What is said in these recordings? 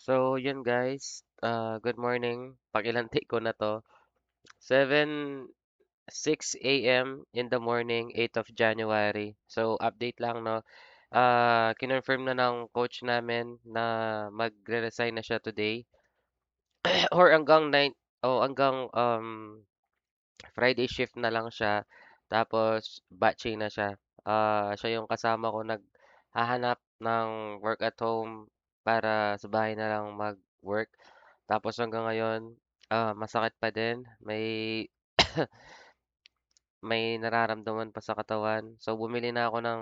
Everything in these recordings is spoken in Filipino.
So, yun guys, good morning. Pakilang take ko na to. 7:06 a.m. in the morning, 8th of January. So, update lang, no? Kinonfirm na ng coach namin na magre-resign na siya today. Or hanggang 9, hanggang Friday shift na lang siya. Tapos, batching na siya. Siya yung kasama ko naghahanap ng work at home para sa bahay na lang mag-work. Tapos hanggang ngayon, masakit pa din. May nararamdaman pa sa katawan. So, bumili na ako ng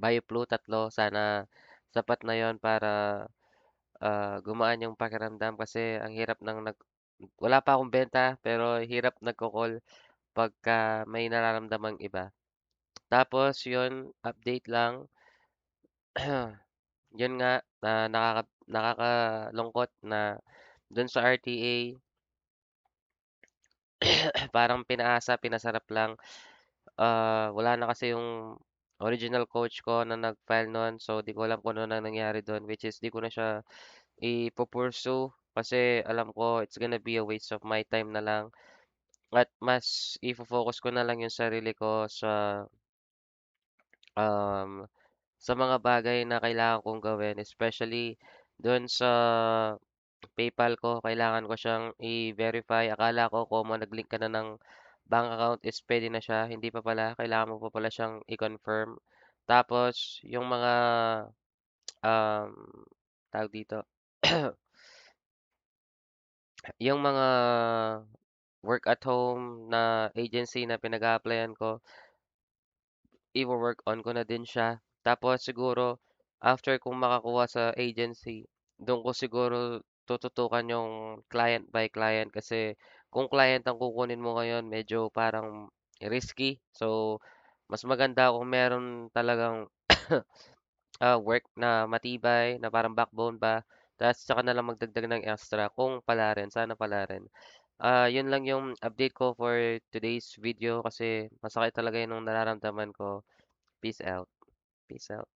BioFlu 3. Sana sapat na yon para gumaan yung pakiramdam kasi ang hirap wala pa akong benta pero hirap nagko-call pagka may nararamdamang iba. Tapos yun, update lang. Yun nga, nakakalungkot na dun sa RTA, parang pinasarap lang. Wala na kasi yung original coach ko na nag-file nun. So, di ko alam kung ano na nangyari dun. Which is, di ko na siya ipupursue. Kasi alam ko, it's gonna be a waste of my time na lang. At mas ifo-focus ko na lang yung sarili ko um, sa mga bagay na kailangan kong gawin. Especially dun sa PayPal ko, kailangan ko siyang i-verify. Akala ko kung nag-link ka na ng bank account is pwede na siya. Hindi pa pala. Kailangan mo pa pala siyang i-confirm. Tapos, yung mga, um, tawag dito, yung mga work at home na agency na pinag-a-applyan ko, i-work on ko na din siya. Tapos siguro, after kong makakuha sa agency, doon ko siguro tututukan yung client by client kasi kung client ang kukunin mo ngayon, medyo parang risky. So, mas maganda kung meron talagang work na matibay, na parang backbone ba. Tapos saka na lang magdagdag ng extra kung pala rin, sana pala rin. Yun lang yung update ko for today's video kasi masakit talaga yun nung nararamdaman ko. Peace out. Peace out.